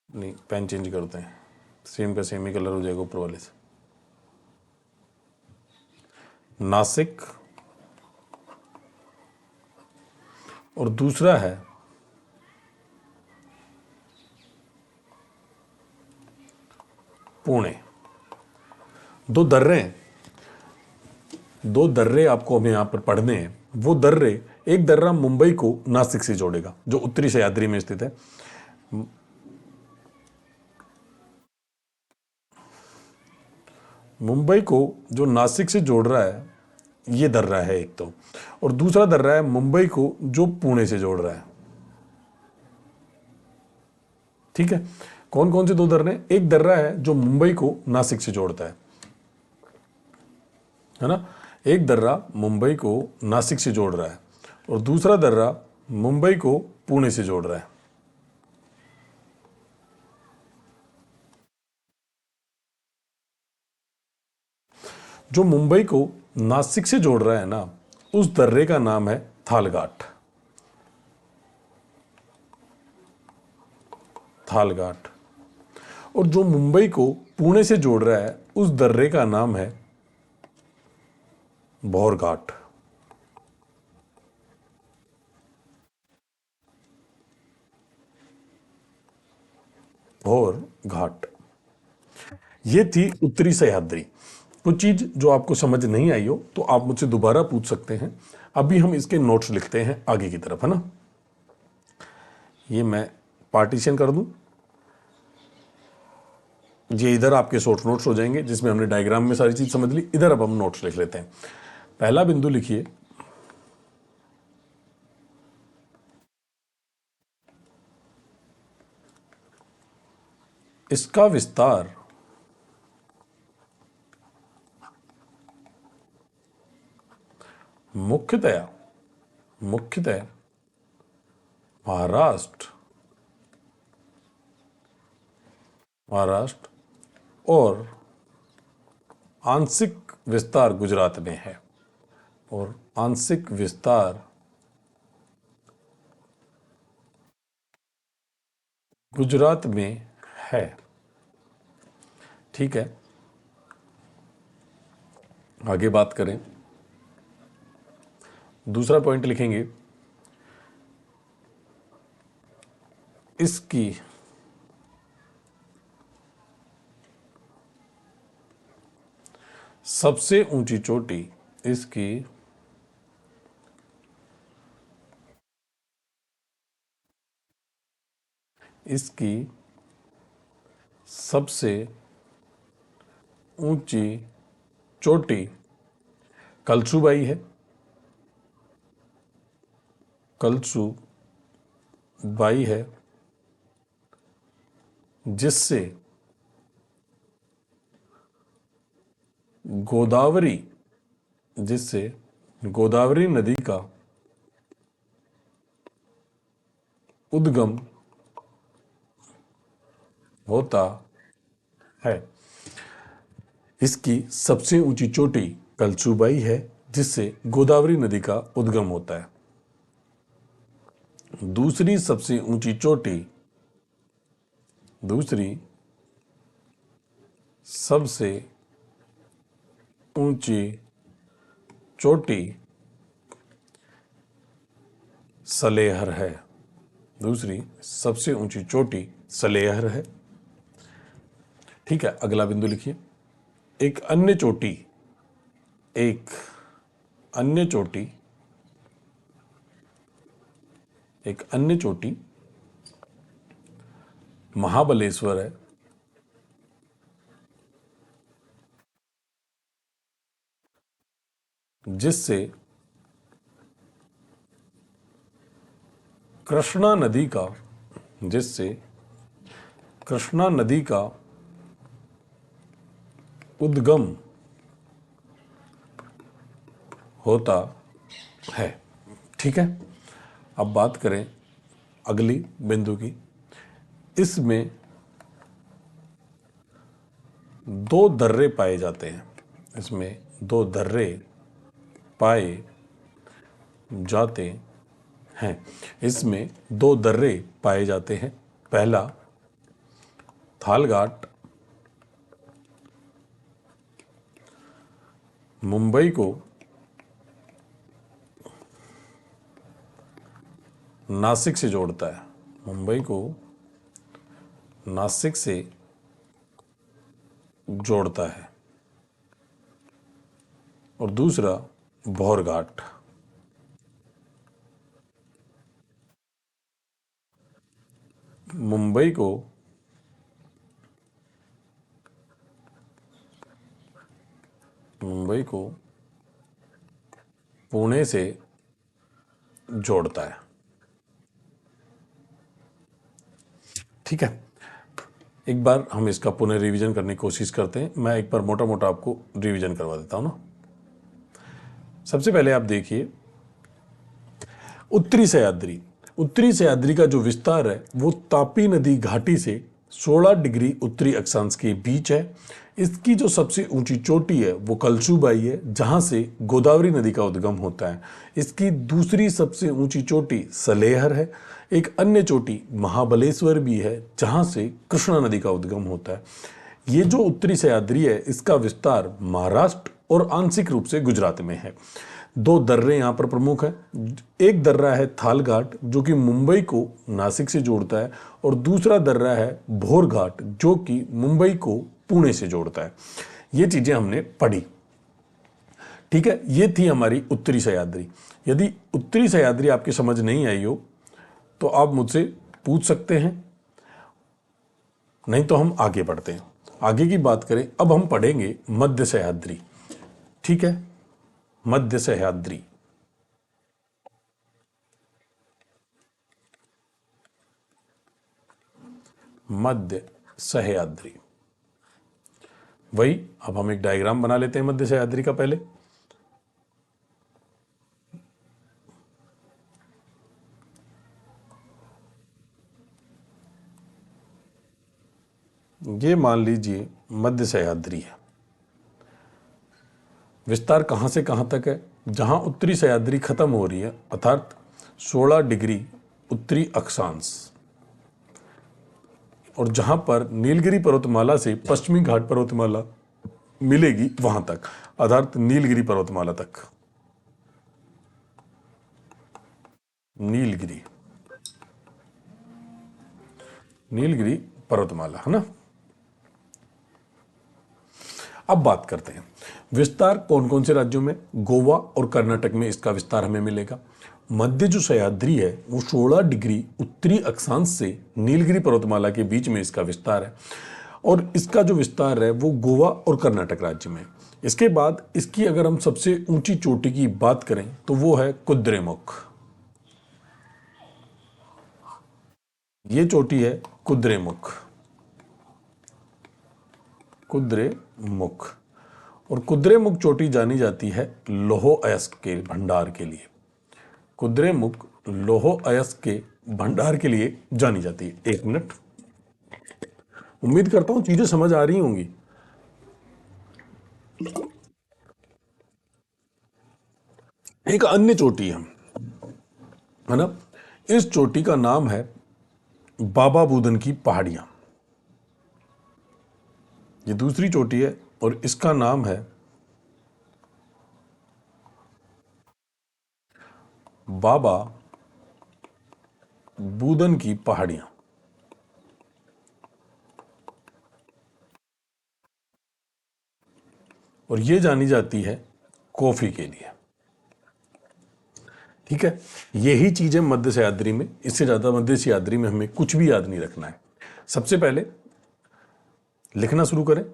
नहीं पेन चेंज करते हैं, सेम का सेम ही कलर हो जाएगा ऊपर वाले से। नासिक और दूसरा है पुणे। दो दर्रे हैं, दो दर्रे आपको हमें यहां पर पढ़ने हैं। वो दर्रे, एक दर्रा मुंबई को नासिक से जोड़ेगा जो उत्तरी सह्याद्री में स्थित है। मुंबई को जो नासिक से जोड़ रहा है ये दर्रा है एक तो, और दूसरा दर्रा है मुंबई को जो पुणे से जोड़ रहा है। ठीक है, कौन कौन से दो दर्रे हैं? एक दर्रा है जो मुंबई को नासिक से जोड़ता है ना, एक दर्रा मुंबई को नासिक से जोड़ रहा है और दूसरा दर्रा मुंबई को पुणे से जोड़ रहा है। जो मुंबई को नासिक से जोड़ रहा है ना, उस दर्रे का नाम है थालघाट। थालघाट। और जो मुंबई को पुणे से जोड़ रहा है उस दर्रे का नाम है भौरघाट। भौर घाट। ये थी उत्तरी सह्याद्री। कुछ चीज जो आपको समझ नहीं आई हो तो आप मुझसे दोबारा पूछ सकते हैं। अभी हम इसके नोट्स लिखते हैं आगे की तरफ, है ना। ये मैं पार्टीशन कर दूं, ये इधर आपके शॉर्ट नोट्स हो जाएंगे जिसमें हमने डायग्राम में सारी चीज समझ ली। इधर अब हम नोट्स लिख लेते हैं। पहला बिंदु लिखिए, इसका विस्तार मुख्यतया महाराष्ट्र और आंशिक विस्तार गुजरात में है। और आंशिक विस्तार गुजरात में है। ठीक है, आगे बात करें। दूसरा पॉइंट लिखेंगे, इसकी सबसे ऊंची चोटी, इसकी सबसे ऊंची चोटी कलसुबाई है। कलसुबाई है, जिससे गोदावरी नदी का उद्गम होता है। इसकी सबसे ऊंची चोटी कलसुबाई है जिससे गोदावरी नदी का उद्गम होता है। दूसरी सबसे ऊंची चोटी सलेहर है। दूसरी सबसे ऊंची चोटी सलेहर है। ठीक है, अगला बिंदु लिखिए, एक अन्य चोटी महाबलेश्वर है, जिससे कृष्णा नदी का उद्गम होता है। ठीक है, अब बात करें अगली बिंदु की। इसमें दो दर्रे पाए जाते हैं। इसमें दो दर्रे पाए जाते हैं। पहला थालघाट मुंबई को नासिक से जोड़ता है, मुंबई को नासिक से जोड़ता है, और दूसरा भौर घाट। मुंबई को मुंबई को पुणे से जोड़ता है। ठीक है, एक बार हम इसका पुनः रिवीजन करने की कोशिश करते हैं। मैं एक बार मोटा मोटा आपको रिवीजन करवा देता हूं ना। सबसे पहले आप देखिए, उत्तरी सह्याद्री। उत्तरी सह्याद्री का जो विस्तार है वो तापी नदी घाटी से 16 डिग्री उत्तरी अक्षांश के बीच है। इसकी जो सबसे ऊंची चोटी है वो कलसूबाई है, जहां से गोदावरी नदी का उद्गम होता है। इसकी दूसरी सबसे ऊंची चोटी सलेहर है। एक अन्य चोटी महाबलेश्वर भी है, जहां से कृष्णा नदी का उद्गम होता है। ये जो उत्तरी सह्याद्री है, इसका विस्तार महाराष्ट्र और आंशिक रूप से गुजरात में है। दो दर्रे यहाँ पर प्रमुख हैं। एक दर्रा है थाल घाट, जो कि मुंबई को नासिक से जोड़ता है, और दूसरा दर्रा है भौर घाट, जो कि मुंबई को पुणे से जोड़ता है। ये चीजें हमने पढ़ी। ठीक है, ये थी हमारी उत्तरी सह्याद्री। यदि उत्तरी सह्याद्री आपकी समझ नहीं आई हो तो आप मुझसे पूछ सकते हैं, नहीं तो हम आगे बढ़ते हैं। आगे की बात करें, अब हम पढ़ेंगे मध्य सह्याद्री। ठीक है, मध्य सह्याद्री। मध्य सह्याद्री वही, अब हम एक डायग्राम बना लेते हैं मध्य सह्याद्री का। पहले ये मान लीजिए मध्य सह्याद्री है। विस्तार कहां से कहां तक है? जहां उत्तरी सह्याद्री खत्म हो रही है, अर्थात 16 डिग्री उत्तरी अक्षांश, और जहां पर नीलगिरी पर्वतमाला से पश्चिमी घाट पर्वतमाला मिलेगी वहां तक, अर्थात नीलगिरी पर्वतमाला तक। नीलगिरी नीलगिरी पर्वतमाला है ना। अब बात करते हैं विस्तार कौन कौन से राज्यों में। गोवा और कर्नाटक में इसका विस्तार हमें मिलेगा। मध्य जो सह्याद्री है वो 16 डिग्री उत्तरी अक्षांश से नीलगिरी पर्वतमाला के बीच में इसका विस्तार है, और इसका जो विस्तार है वो गोवा और कर्नाटक राज्य में। इसके बाद इसकी अगर हम सबसे ऊंची चोटी की बात करें तो वो है कुद्रेमुख। ये चोटी है कुद्रेमुख। कुद्रेमुख, और कुद्रेमुख चोटी जानी जाती है लौह अयस्क के भंडार के लिए। कुद्रेमुख लौह अयस्क के भंडार के लिए जानी जाती है। एक मिनट, उम्मीद करता हूं चीजें समझ आ रही होंगी। एक अन्य चोटी है ना, इस चोटी का नाम है बाबा बूदन की पहाड़ियां। ये दूसरी चोटी है और इसका नाम है बाबा बूदन की पहाड़ियां। और ये जानी जाती है कॉफी के लिए। ठीक है, यही चीजें मध्य सह्याद्री में, इससे ज्यादा मध्य सह्याद्री में हमें कुछ भी याद नहीं रखना है। सबसे पहले लिखना शुरू करें।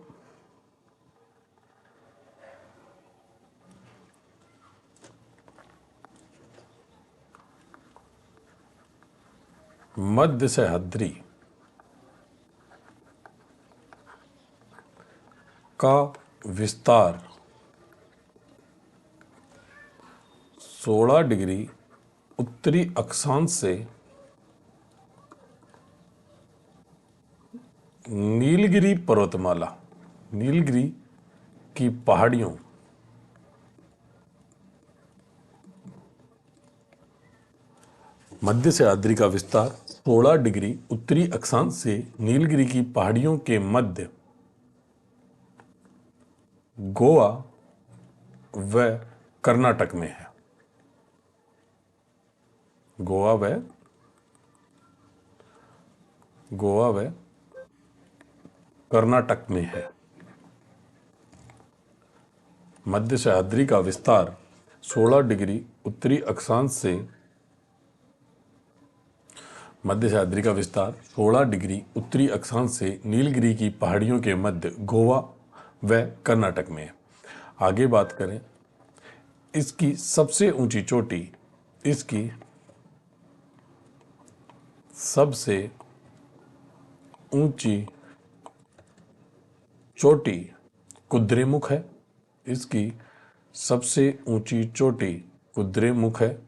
मध्य सह्याद्री का विस्तार 16 डिग्री उत्तरी अक्षांश से नीलगिरी पर्वतमाला, नीलगिरी की पहाड़ियों मध्य सह्याद्री का विस्तार 16 डिग्री उत्तरी अक्षांश से नीलगिरी की पहाड़ियों के मध्य गोवा व कर्नाटक में है। गोवा व गोवा व कर्नाटक में है। मध्य सह्याद्री का विस्तार 16 डिग्री उत्तरी अक्षांश से मध्य सह्याद्री का विस्तार 16 डिग्री उत्तरी अक्षांश से नीलगिरी की पहाड़ियों के मध्य गोवा व कर्नाटक में है। आगे बात करें, इसकी सबसे ऊंची चोटी, इसकी सबसे ऊंची चोटी कुद्रेमुख है। इसकी सबसे ऊंची चोटी कुद्रेमुख है,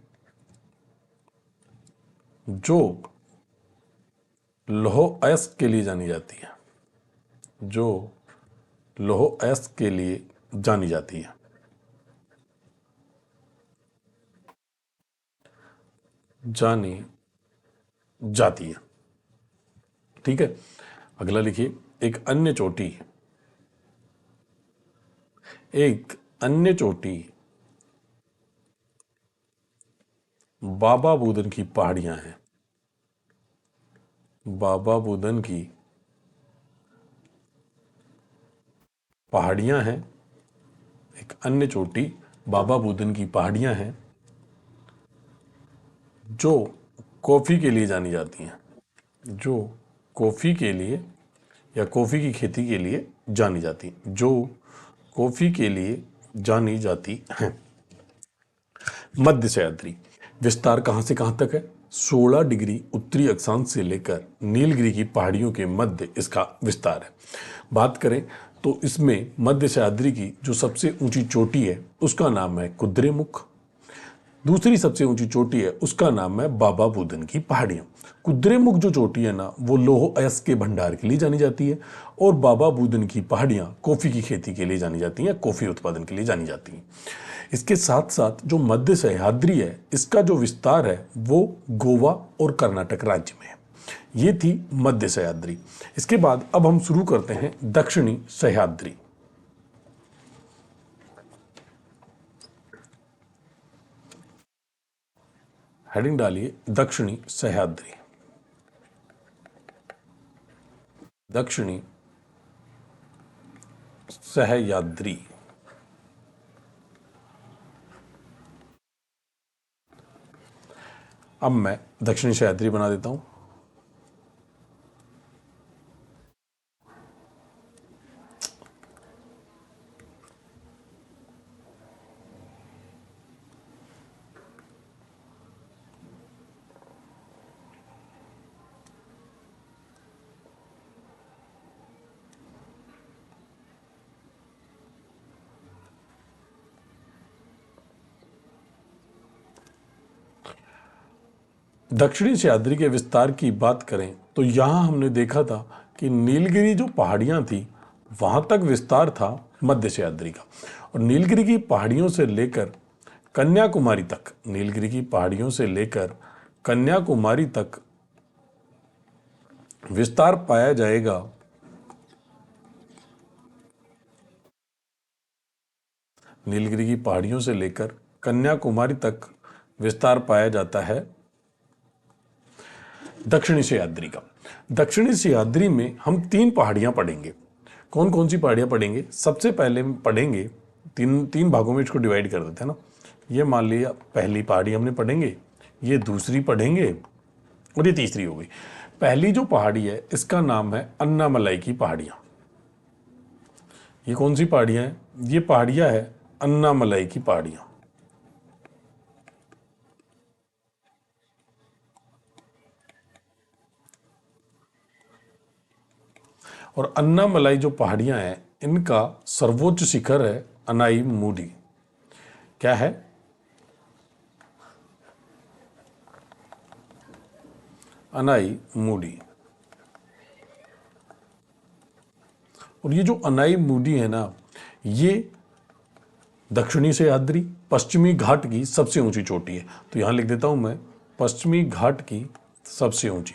जो लौह अयस्क के लिए जानी जाती है, जो लौह अयस्क के लिए जानी जाती है। जानी जाती है। ठीक है, अगला लिखिए, एक अन्य चोटी बाबा बुदन की पहाड़ियां हैं। बाबा बुदन की पहाड़ियां हैं। एक अन्य चोटी बाबा बुदन की पहाड़ियां हैं, जो कॉफी के लिए जानी जाती हैं, जो कॉफी के लिए या कॉफी की खेती के लिए जानी जाती, जो कॉफी के लिए जानी जाती हैं। मध्य सह्याद्री विस्तार कहां से कहां तक है? 16 डिग्री उत्तरी अक्षांश से लेकर नीलगिरी की पहाड़ियों के मध्य इसका विस्तार है। बात करें तो इसमें मध्य सह्याद्री की जो सबसे ऊंची चोटी है उसका नाम है कुद्रेमुख। दूसरी सबसे ऊंची चोटी है उसका नाम है बाबा बुदन की पहाड़ियां। कुद्रेमुख जो चोटी है ना, वो लौह अयस्क के भंडार के लिए जानी जाती है, और बाबा बुदन की पहाड़ियां कॉफी की खेती के लिए जानी जाती हैं, कॉफी उत्पादन के लिए जानी जाती हैं। इसके साथ साथ जो मध्य सह्याद्री है, इसका जो विस्तार है वो गोवा और कर्नाटक राज्य में है। ये थी मध्य सह्याद्री। इसके बाद अब हम शुरू करते हैं दक्षिणी सह्याद्री। हेडिंग डालिए दक्षिणी सह्याद्री। दक्षिणी सह्याद्री। अब मैं दक्षिणी सह्याद्री बना देता हूं। दक्षिणी सह्याद्री के विस्तार की बात करें तो यहां हमने देखा था कि नीलगिरी जो पहाड़ियां थी वहां तक विस्तार था मध्य सह्याद्री का, और नीलगिरी की पहाड़ियों से लेकर कन्याकुमारी तक, नीलगिरी की पहाड़ियों से लेकर कन्याकुमारी तक विस्तार पाया जाएगा नीलगिरी की पहाड़ियों से लेकर कन्याकुमारी तक विस्तार पाया जाता है दक्षिणी सह्याद्री का। दक्षिणी सह्याद्री में हम 3 पहाड़ियां पढ़ेंगे। कौन कौन सी पहाड़ियां पढ़ेंगे? सबसे पहले पढ़ेंगे, तीन भागों में इसको डिवाइड कर देते हैं ना। ये मान लिया पहली पहाड़ी हमने पढ़ेंगे, ये दूसरी पढ़ेंगे, और ये तीसरी हो गई। पहली जो पहाड़ी है इसका नाम है अन्नामलाई की पहाड़ियां। ये कौन सी पहाड़ियां हैं? ये पहाड़ियां है अन्नामलाई की पहाड़ियां। और अन्नामलाई जो पहाड़ियां हैं इनका सर्वोच्च शिखर है अनाईमुडी। क्या है? अनाईमुडी। और ये जो अनाईमुडी है ना, ये दक्षिणी सह्याद्री पश्चिमी घाट की सबसे ऊंची चोटी है। तो यहां लिख देता हूं मैं, पश्चिमी घाट की सबसे ऊंची।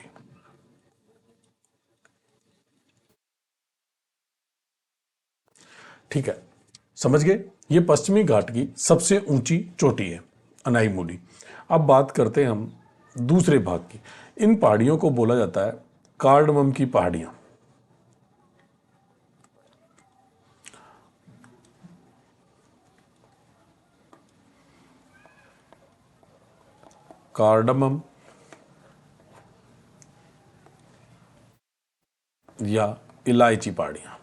ठीक है, समझ गए? ये पश्चिमी घाट की सबसे ऊंची चोटी है अनाईमुडी। अब बात करते हैं हम दूसरे भाग की। इन पहाड़ियों को बोला जाता है कार्डमम की पहाड़ियां। कार्डमम या इलायची पहाड़ियां।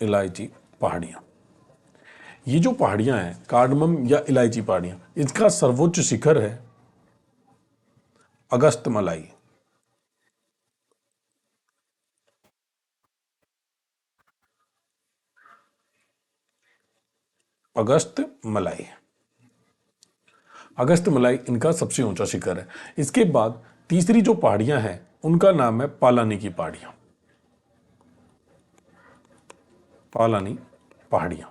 इलायची पहाड़ियां, ये जो पहाड़ियां हैं कार्डमम या इलायची पहाड़ियां, इसका सर्वोच्च शिखर है अगस्त मलाई। अगस्त मलाई, अगस्त मलाई इनका सबसे ऊंचा शिखर है। इसके बाद तीसरी जो पहाड़ियां हैं उनका नाम है पालानी की पहाड़ियां। पालानी पहाड़ियां,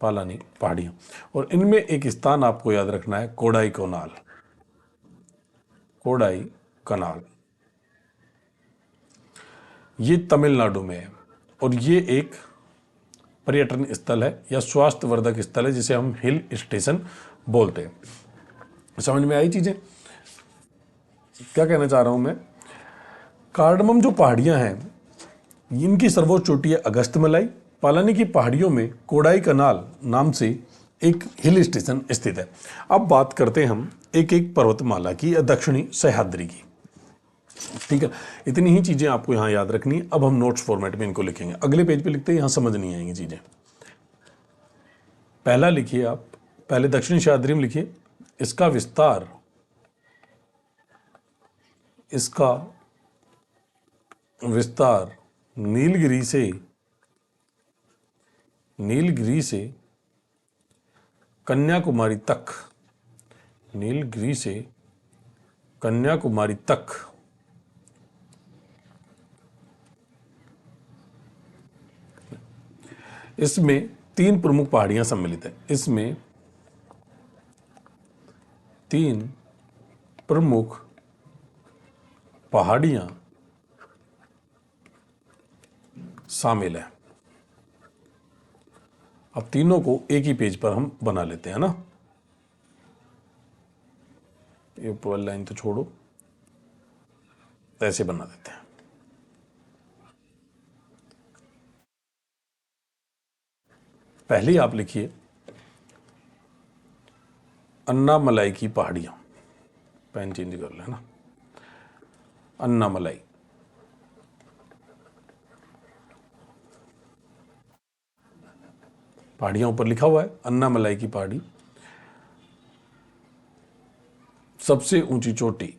पालानी पहाड़ियां। और इनमें एक स्थान आपको याद रखना है, कोडाई कनाल। कोडाई कनाल ये तमिलनाडु में है और ये एक पर्यटन स्थल है या स्वास्थ्यवर्धक स्थल है, जिसे हम हिल स्टेशन बोलते हैं। समझ में आई चीजें? क्या कहना चाह रहा हूं मैं? कार्डमम जो पहाड़ियां हैं इनकी सर्वोच्च चोटी है अगस्त मलाई। पालानी की पहाड़ियों में कोडाई कनाल नाम से एक हिल स्टेशन स्थित है। अब बात करते हैं हम एक एक पर्वतमाला की या दक्षिणी सह्याद्री की। ठीक है, इतनी ही चीजें आपको यहां याद रखनी है। अब हम नोट्स फॉर्मेट में इनको लिखेंगे, अगले पेज पे लिखते हैं, यहां समझ नहीं आएंगी चीजें। पहला लिखिए आप, पहले दक्षिणी सह्याद्री में लिखिए, इसका विस्तार, इसका विस्तार नीलगिरी से कन्याकुमारी तक, नीलगिरी से कन्याकुमारी तक इसमें 3 प्रमुख पहाड़ियां सम्मिलित हैं। इसमें 3 प्रमुख पहाड़ियां शामिल हैं। अब तीनों को एक ही पेज पर हम बना लेते हैं ना। ये ऊपर वाली लाइन तो छोड़ो, ऐसे बना देते हैं। पहले आप लिखिए अन्नामलाई की पहाड़ियां, पेन चेंज कर लेना, अन्नामलाई। पहाड़ियां ऊपर लिखा हुआ है, अन्नामलाई की पहाड़ी सबसे ऊंची चोटी,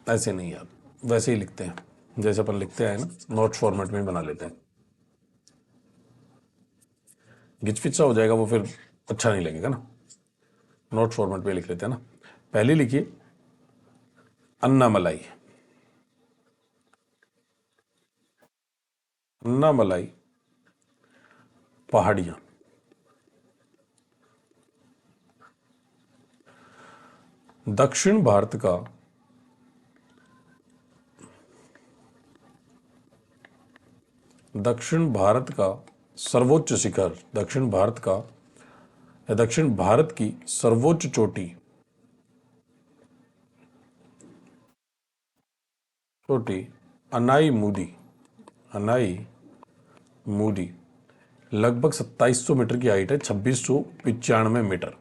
ऐसे नहीं यार, वैसे ही लिखते हैं जैसे अपन लिखते हैं ना, नोट्स फॉर्मेट में बना लेते हैं। गिचपिचा हो जाएगा वो, फिर अच्छा नहीं लगेगा ना। नोट फॉर्मेट में लिख लेते हैं ना। पहले लिखिए अन्नामलाई, अन्नामलाई पहाड़ियां दक्षिण भारत का सर्वोच्च शिखर, दक्षिण भारत का या दक्षिण भारत की सर्वोच्च चोटी अनाई मूडी लगभग 2700 मीटर की हाइट है, 2695 मीटर।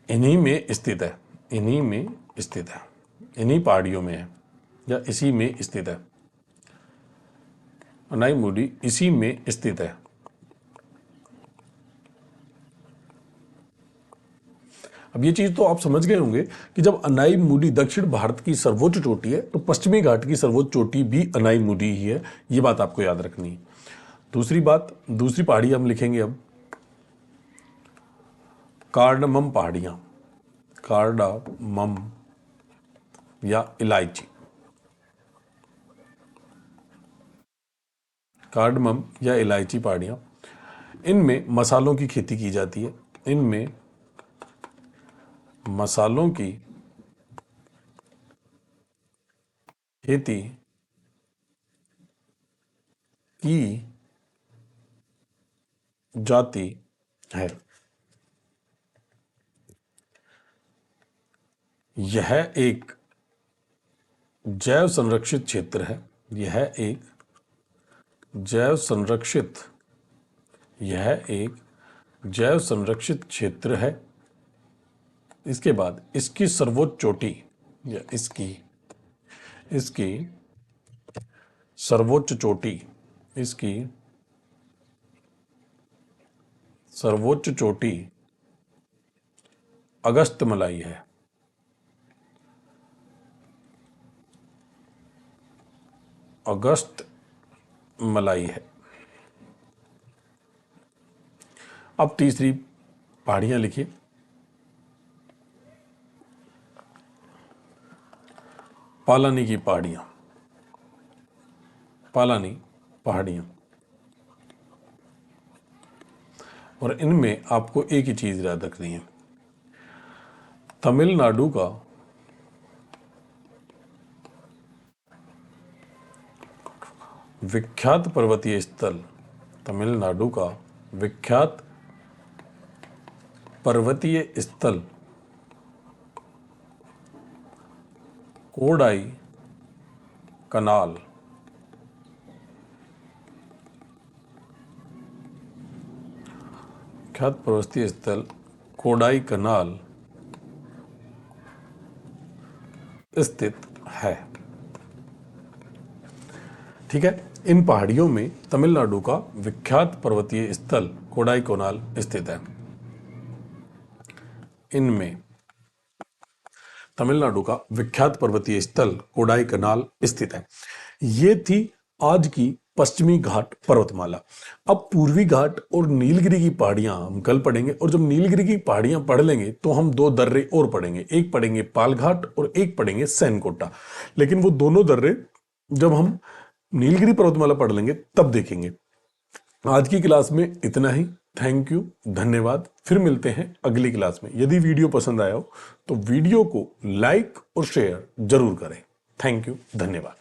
इन्हीं में स्थित है, इन्हीं पहाड़ियों में है या इसी में स्थित है। अनाई मूडी इसी में स्थित है। अब ये चीज तो आप समझ गए होंगे कि जब अनाई मूडी दक्षिण भारत की सर्वोच्च चोटी है तो पश्चिमी घाट की सर्वोच्च चोटी भी अनाई मूडी ही है। ये बात आपको याद रखनी है। दूसरी बात, दूसरी पहाड़ी हम लिखेंगे अब कार्डमम पहाड़ियां, कार्डामम या इलायची। कार्डमम या इलायची पहाड़ियां, इनमें मसालों की खेती की जाती है। इनमें मसालों की खेती की जाति है। यह एक जैव संरक्षित क्षेत्र है। यह एक जैव संरक्षित क्षेत्र है। इसके बाद इसकी सर्वोच्च चोटी या इसकी सर्वोच्च चोटी अगस्त्यमलाई है। अगस्त्यमलाई है। अब तीसरी पहाड़ियां लिखिए। पालानी की पहाड़ियां, और इनमें आपको एक ही चीज याद रखनी है, तमिलनाडु का विख्यात पर्वतीय स्थल कोडाई कनाल स्थित है। ठीक है, इन पहाड़ियों में तमिलनाडु का विख्यात पर्वतीय स्थल कोडाई कनाल स्थित है। इनमें तमिलनाडु का विख्यात पर्वतीय स्थल कोडाई कनाल स्थित है। ये थी आज की पश्चिमी घाट पर्वतमाला। अब पूर्वी घाट और नीलगिरी की पहाड़ियां हम कल पढ़ेंगे, और जब नीलगिरी की पहाड़ियां पढ़ लेंगे तो हम दो दर्रे और पढ़ेंगे, एक पढ़ेंगे पाल घाट और एक पढ़ेंगे सैनकोटा। लेकिन वो दोनों दर्रे जब हम नीलगिरी पर्वतमाला पढ़ लेंगे तब देखेंगे। आज की क्लास में इतना ही। थैंक यू, धन्यवाद। फिर मिलते हैं अगली क्लास में। यदि वीडियो पसंद आया हो तो वीडियो को लाइक और शेयर जरूर करें। थैंक यू, धन्यवाद।